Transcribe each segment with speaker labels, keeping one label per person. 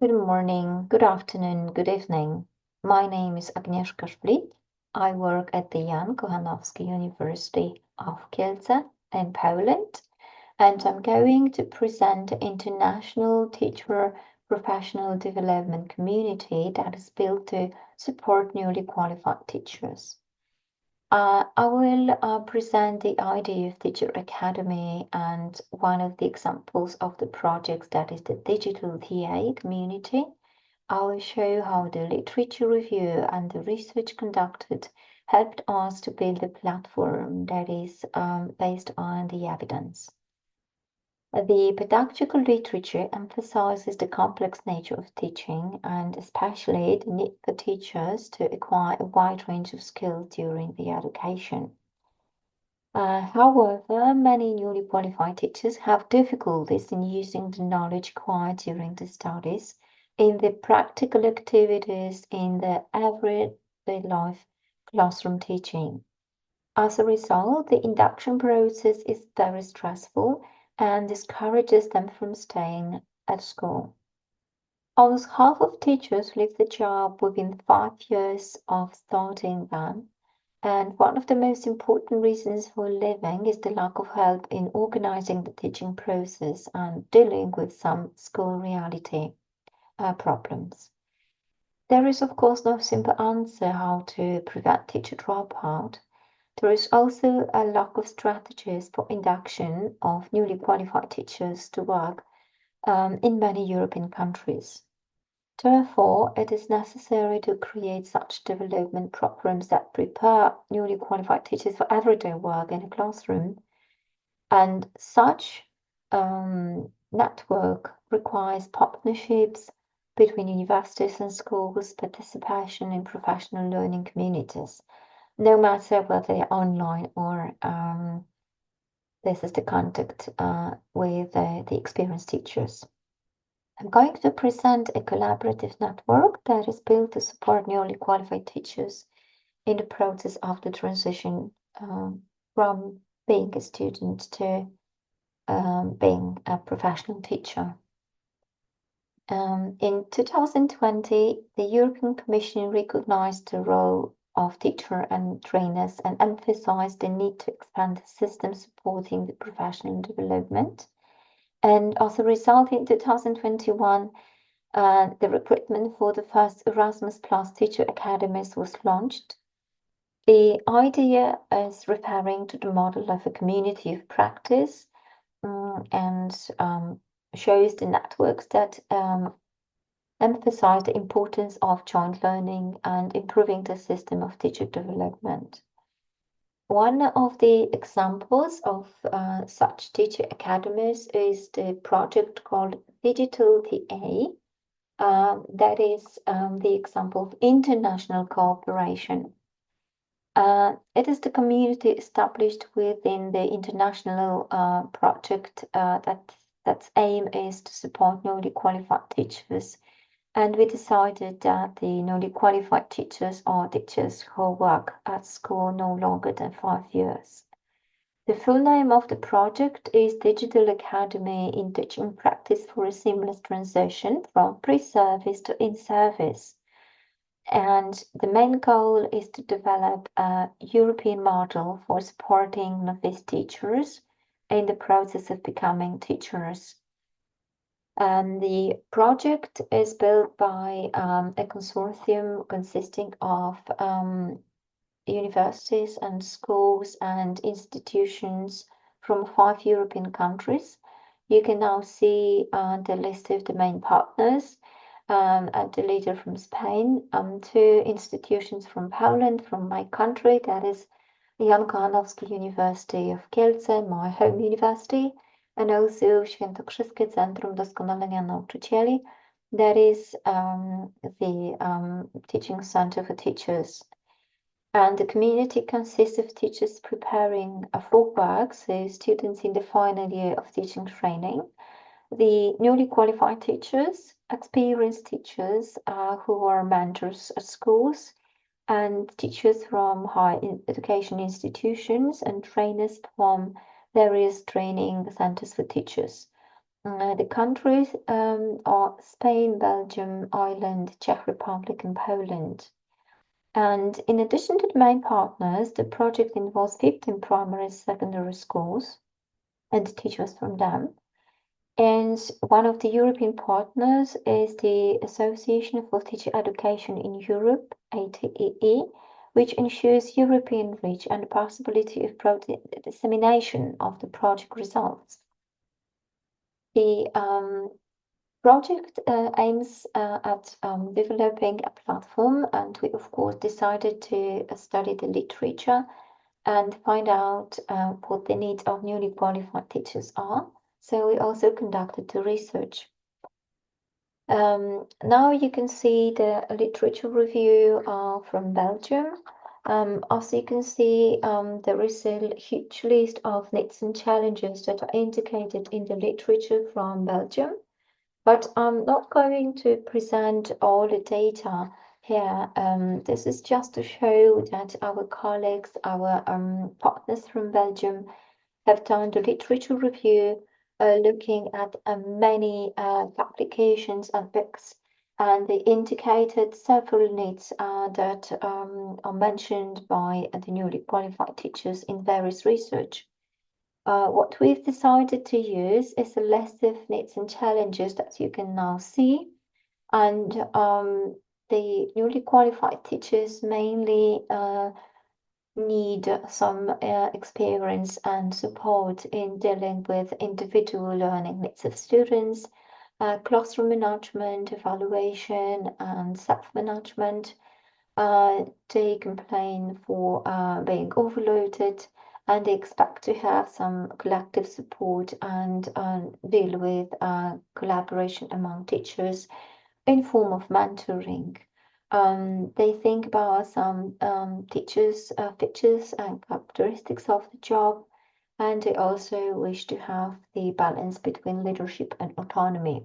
Speaker 1: Good morning, good afternoon, good evening. My name is Agnieszka Szplit. I work at the Jan Kochanowski University of Kielce in Poland, and I'm going to present the International Teacher Professional Development Community that is built to support newly qualified teachers. I will present the idea of Teacher Academy and one of the examples of the projects that is the DigitalTA community. I will show how the literature review and the research conducted helped us to build a platform that is based on the evidence. The pedagogical literature emphasizes the complex nature of teaching and especially the need for teachers to acquire a wide range of skills during the education. However, many newly qualified teachers have difficulties in using the knowledge acquired during the studies in the practical activities in the everyday life classroom teaching. As a result, the induction process is very stressful and discourages them from staying at school. Almost half of teachers leave the job within 5 years of starting them, and one of the most important reasons for leaving is the lack of help in organizing the teaching process and dealing with some school reality problems. There is, of course, no simple answer how to prevent teacher dropout. There is also a lack of strategies for induction of newly qualified teachers to work in many European countries. Therefore, it is necessary to create such development programs that prepare newly qualified teachers for everyday work in a classroom. And such network requires partnerships between universities and schools, participation in professional learning communities, no matter whether they're online or this is the contact with the experienced teachers. I'm going to present a collaborative network that is built to support newly qualified teachers in the process of the transition from being a student to being a professional teacher. In 2020, the European Commission recognized the role of teacher and trainers and emphasized the need to expand the system supporting the professional development. And as a result, in 2021, the recruitment for the first Erasmus Plus teacher academies was launched. The idea is referring to the model of a community of practice and shows the networks that emphasize the importance of joint learning and improving the system of teacher development. One of the examples of such teacher academies is the project called DigitalTA. That is the example of international cooperation. It is the community established within the international project that's aim is to support newly qualified teachers. And we decided that the newly qualified teachers are teachers who work at school no longer than 5 years. The full name of the project is Digital Academy in Teaching Practice for a Seamless Transition from Pre-Service to In-Service. And the main goal is to develop a European model for supporting novice teachers in the process of becoming teachers. And the project is built by a consortium consisting of universities and schools and institutions from 5 European countries. You can now see the list of the main partners and the leader from Spain, two institutions from Poland, from my country, that is Jan Kochanowski University of Kielce, my home university, and also Świętokrzyskie Centrum Doskonalenia Nauczycieli, that is the teaching center for teachers. And the community consists of teachers preparing for work, so students in the final year of teaching training, the newly qualified teachers, experienced teachers who are mentors at schools, and teachers from higher education institutions and trainers from various training centers for teachers. The countries are Spain, Belgium, Ireland, Czech Republic, and Poland. And in addition to the main partners, the project involves 15 primary and secondary schools and teachers from them. And one of the European partners is the Association for Teacher Education in Europe, ATEE, which ensures European reach and the possibility of dissemination of the project results. The project aims at developing a platform, and we, of course, decided to study the literature and find out what the needs of newly qualified teachers are. So we also conducted the research. Now you can see the literature review from Belgium. As you can see, there is a huge list of needs and challenges that are indicated in the literature from Belgium. But I'm not going to present all the data here. This is just to show that our colleagues, our partners from Belgium, have done the literature review, looking at many publications and books, and they indicated several needs that are mentioned by the newly qualified teachers in various research. What we've decided to use is a list of needs and challenges that you can now see. And the newly qualified teachers mainly need some experience and support in dealing with individual learning needs of students, classroom management, evaluation, and self-management. They complain for being overloaded, and they expect to have some collective support and deal with collaboration among teachers in form of mentoring. They think about some teachers' features and characteristics of the job, and they also wish to have the balance between leadership and autonomy.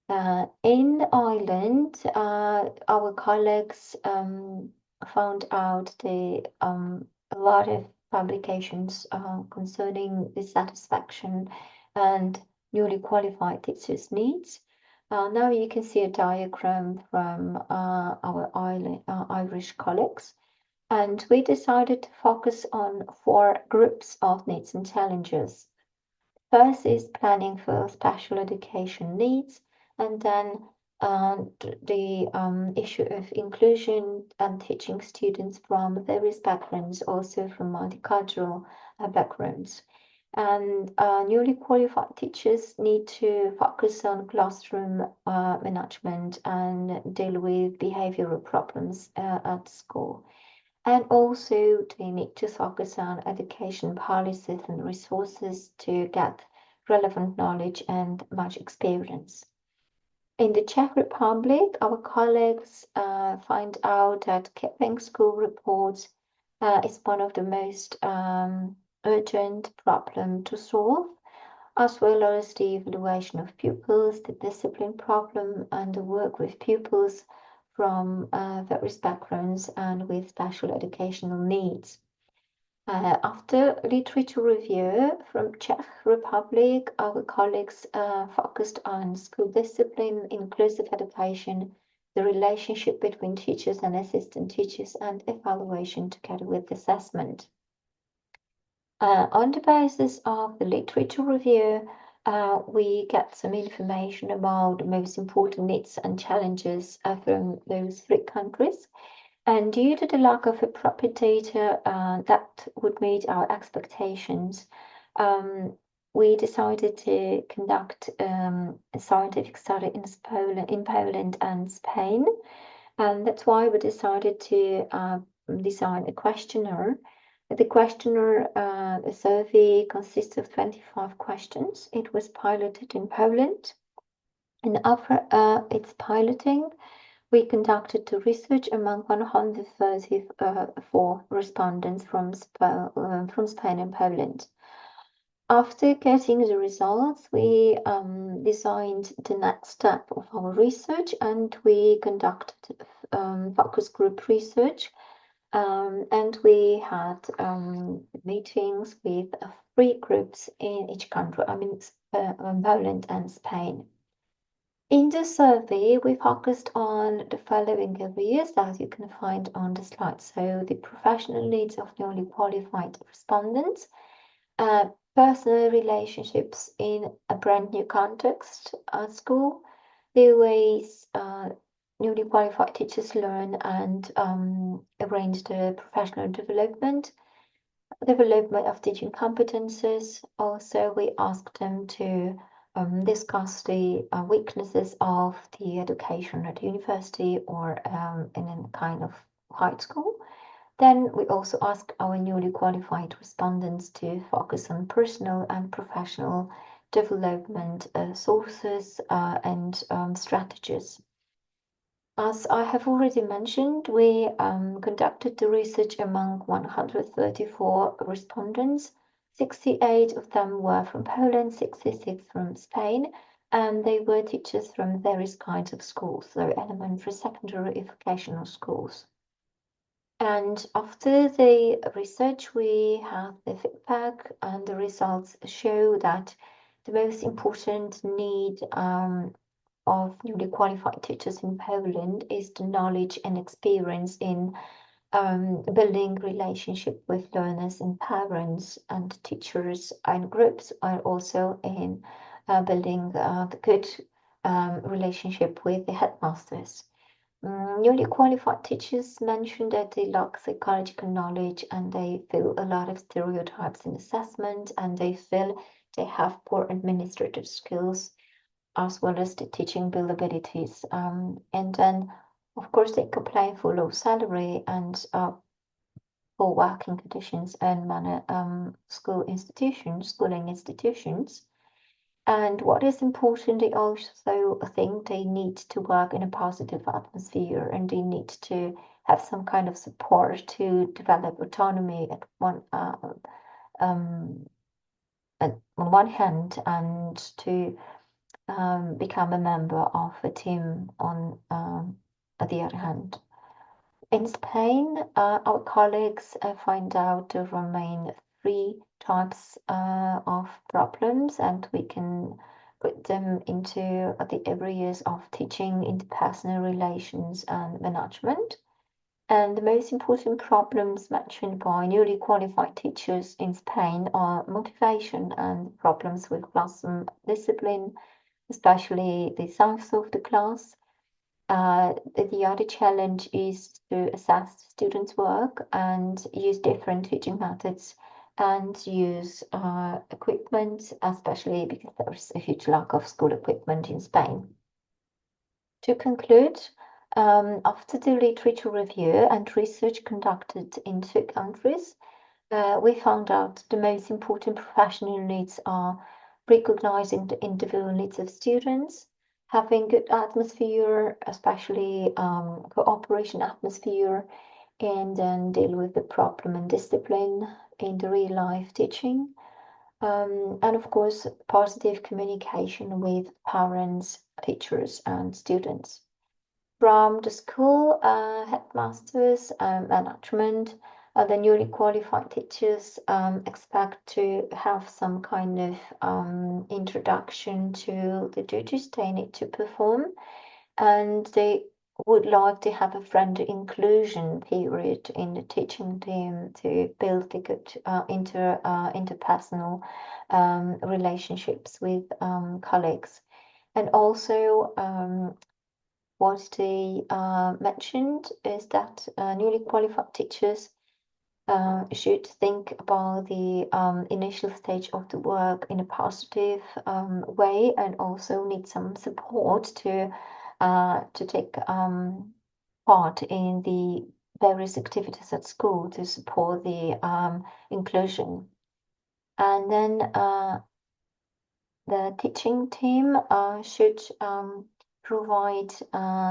Speaker 1: In Ireland, our colleagues found out a lot of publications concerning the satisfaction and newly qualified teachers' needs. Now you can see a diagram from our Irish colleagues, and we decided to focus on 4 groups of needs and challenges. First is planning for special education needs, and then the issue of inclusion and teaching students from various backgrounds, also from multicultural backgrounds. And newly qualified teachers need to focus on classroom management and deal with behavioral problems at school. And also, they need to focus on education policies and resources to get relevant knowledge and much experience. In the Czech Republic, our colleagues find out that keeping school reports is one of the most urgent problem to solve, as well as the evaluation of pupils, the discipline problem, and the work with pupils from various backgrounds and with special educational needs. After literature review from Czech Republic, our colleagues focused on school discipline, inclusive education, the relationship between teachers and assistant teachers, and evaluation together with assessment. On the basis of the literature review, we get some information about the most important needs and challenges from those 3 countries. And due to the lack of appropriate data that would meet our expectations, we decided to conduct a scientific study in Poland and Spain. And that's why we decided to design a questionnaire. The questionnaire, the survey consists of 25 questions. It was piloted in Poland. And after its piloting, we conducted the research among 134 respondents from Spain and Poland. After getting the results, we designed the next step of our research, and we conducted focus group research. And we had meetings with 3 groups in each country. I mean, Poland and Spain. In the survey, we focused on the following areas that you can find on the slide. So the professional needs of newly qualified respondents, personal relationships in a brand new context at school, the ways newly qualified teachers learn and arrange the professional development of teaching competences. Also, we asked them to discuss the weaknesses of the education at university or in a kind of high school. Then we also asked our newly qualified respondents to focus on personal and professional development sources and strategies. As I have already mentioned, we conducted the research among 134 respondents. 68 of them were from Poland, 66 from Spain, and they were teachers from various kinds of schools, so elementary, secondary, vocational schools. And after the research, we have the feedback, and the results show that the most important need of newly qualified teachers in Poland is the knowledge and experience in building relationship with learners and parents and teachers and groups, are also in building the good relationship with the headmasters. Newly qualified teachers mentioned that they lack psychological knowledge and they feel a lot of stereotypes in assessment, and they feel they have poor administrative skills as well as the teaching abilities. And then, of course, they complain for low salary and poor working conditions and schooling institutions. And what is important, they also think they need to work in a positive atmosphere, and they need to have some kind of support to develop autonomy um, on one hand, and to become a member of a team on the other hand. In Spain, our colleagues find out the remain three types of problems, and we can put them into the areas of teaching, interpersonal relations, and management. And the most important problems mentioned by newly qualified teachers in Spain are motivation and problems with classroom discipline, especially the size of the class. The other challenge is to assess students' work and use different teaching methods and use equipment, especially because there's a huge lack of school equipment in Spain. To conclude, after the literature review and research conducted in 2 countries, we found out the most important professional needs are recognizing the individual needs of students, having good atmosphere, especially cooperation atmosphere, and then deal with the problem and discipline in the real life teaching. And of course, positive communication with parents, teachers, and students. From the school headmasters, management, the newly qualified teachers expect to have some kind of introduction to the duties they need to perform, and they would like to have a friendly inclusion period in the teaching team to build the good interpersonal relationships with colleagues. And also, what they mentioned is that newly qualified teachers should think about the initial stage of the work in a positive way, and also need some support to take part in the various activities at school to support the inclusion. And then the teaching team should provide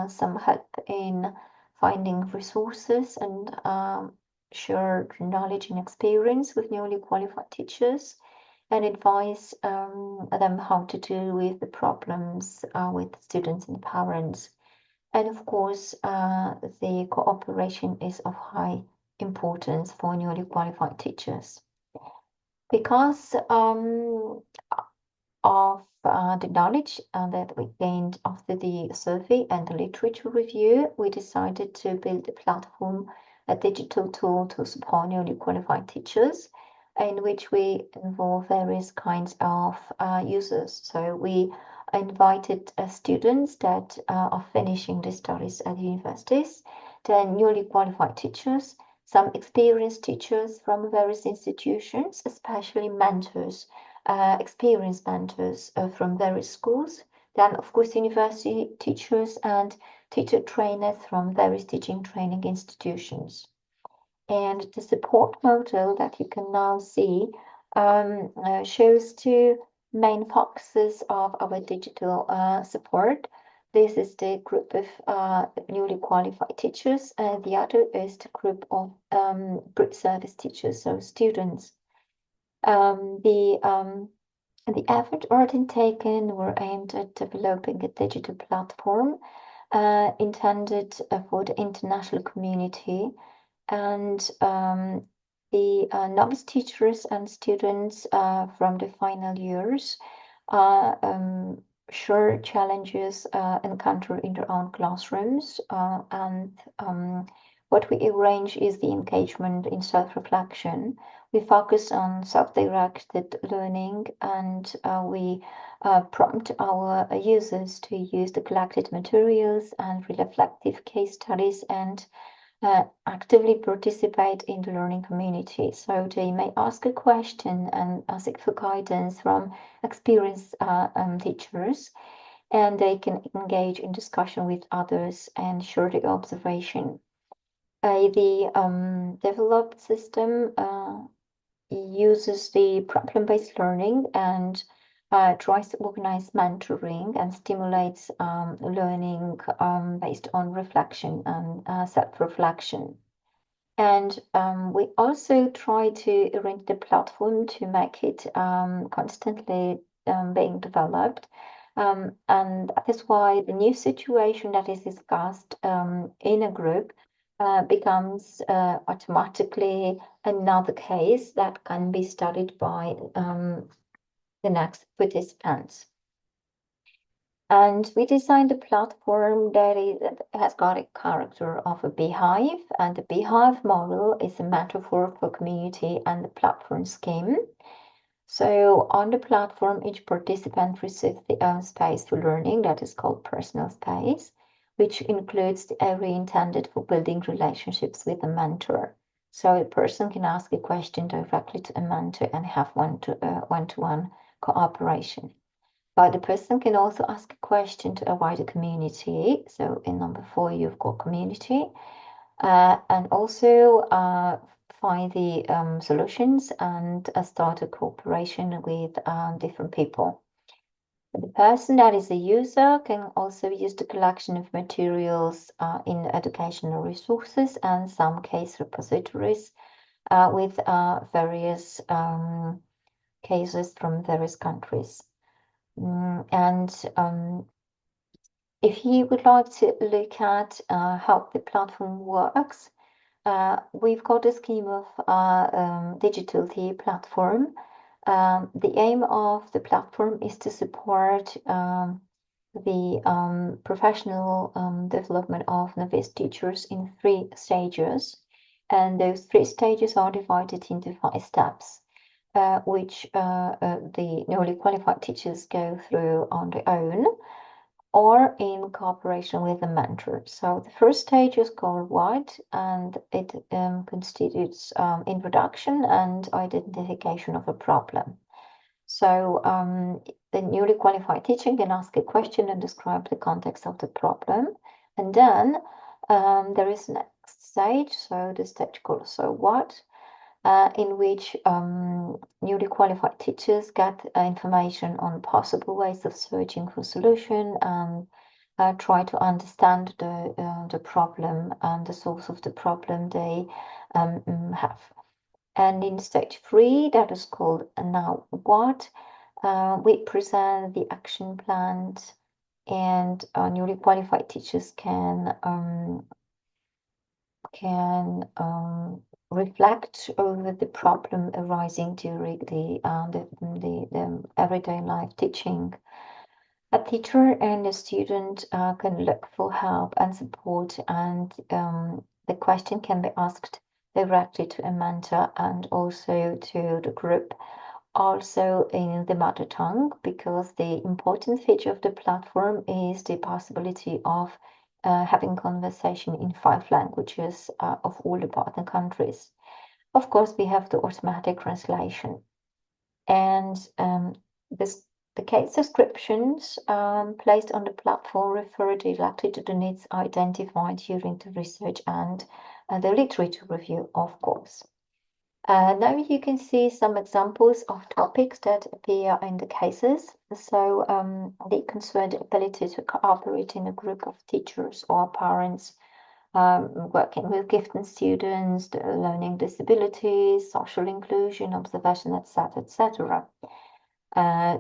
Speaker 1: some help in finding resources and share knowledge and experience with newly qualified teachers, and advise them how to deal with the problems with students and parents. And of course, the cooperation is of high importance for newly qualified teachers because of the knowledge that we gained after the survey and the literature review, we decided to build a platform, a digital tool to support newly qualified teachers, in which we involve various kinds of users. So we invited students that are finishing their studies at universities, then newly qualified teachers, some experienced teachers from various institutions, especially mentors, experienced mentors from various schools, then of course university teachers and teacher trainers from various teaching training institutions. And the support model that you can now see shows two main focuses of our digital support. This is the group of newly qualified teachers, and the other is the group of pre-service teachers, so students. The effort already taken were aimed at developing a digital platform intended for the international community, and the novice teachers and students from the final years sure challenges encounter in their own classrooms, and what we arrange is the engagement in self-reflection. We focus on self-directed learning, and we prompt our users to use the collected materials and reflective case studies and actively participate in the learning community. So they may ask a question and ask for guidance from experienced teachers, and they can engage in discussion with others and share the observation. The developed system uses the problem-based learning and tries to organize mentoring and stimulates learning based on reflection and self-reflection. And we also try to arrange the platform to make it constantly being developed. And that is why the new situation that is discussed in a group becomes automatically another case that can be studied by the next participants. And we designed a platform that has got a character of a beehive, and the beehive model is a metaphor for community and the platform scheme. So on the platform, each participant receives their own space for learning that is called personal space, which includes the area intended for building relationships with a mentor. So a person can ask a question directly to a mentor and have one-to-one cooperation. But the person can also ask a question to a wider community. So in number 4, you've got community, and also find the solutions and start a cooperation with different people. The person that is a user can also use the collection of materials in educational resources and some case repositories with various cases from various countries. And if you would like to look at how the platform works, we've got a scheme of DigitalTA platform. The aim of the platform is to support the professional development of novice teachers in 3 stages. And those 3 stages are divided into 5 steps. Which the newly qualified teachers go through on their own or in cooperation with a mentor. So the first stage is called What, and it constitutes introduction and identification of a problem. So the newly qualified teacher can ask a question and describe the context of the problem. And then there is next stage, so the stage called So What, in which newly qualified teachers get information on possible ways of searching for solution and try to understand the problem and the source of the problem they have. And in stage 3, that is called Now What, we present the action plans, and newly qualified teachers can reflect over the problem arising during the everyday life teaching. A teacher and a student can look for help and support, and the question can be asked directly to a mentor and also to the group, also in the mother tongue, because the important feature of the platform is the possibility of having conversation in 5 languages of all the partner countries. Of course, we have the automatic translation. And the case descriptions placed on the platform refer directly to the needs identified during the research and the literature review, of course. Now you can see some examples of topics that appear in the cases. So they concern the ability to cooperate in a group of teachers or parents working with gifted students, the learning disabilities, social inclusion, observation, etc., etc.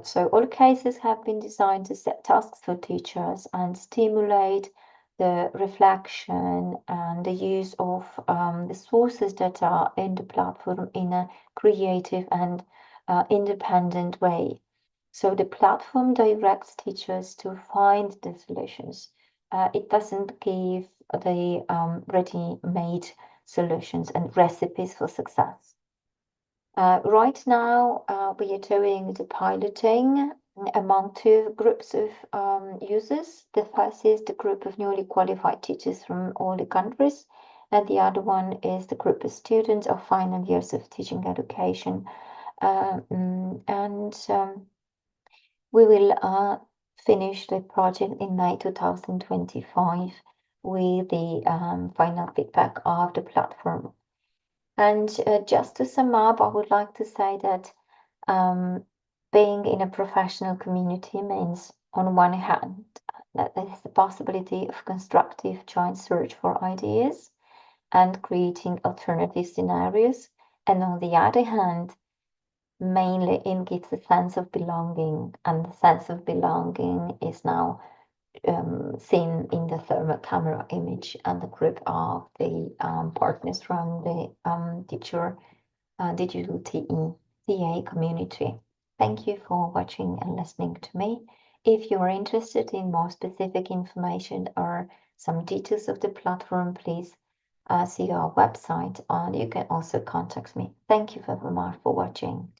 Speaker 1: So all cases have been designed to set tasks for teachers and stimulate the reflection and the use of the sources that are in the platform in a creative and independent way. So the platform directs teachers to find the solutions. It doesn't give the ready-made solutions and recipes for success. Right now, we are doing the piloting among 2 groups of users. The first is the group of newly qualified teachers from all the countries, and the other one is the group of students of final years of teaching education. We will finish the project in May 2025 with the final feedback of the platform. And just to sum up, I would like to say that being in a professional community means, on one hand, that there is the possibility of constructive joint search for ideas and creating alternative scenarios. And on the other hand, mainly it gives a sense of belonging, and the sense of belonging is now seen in the thermal camera image and the group of the partners from the DigitalTA community. Thank you for watching and listening to me. If you are interested in more specific information or some details of the platform, please see our website, and you can also contact me. Thank you very much for watching.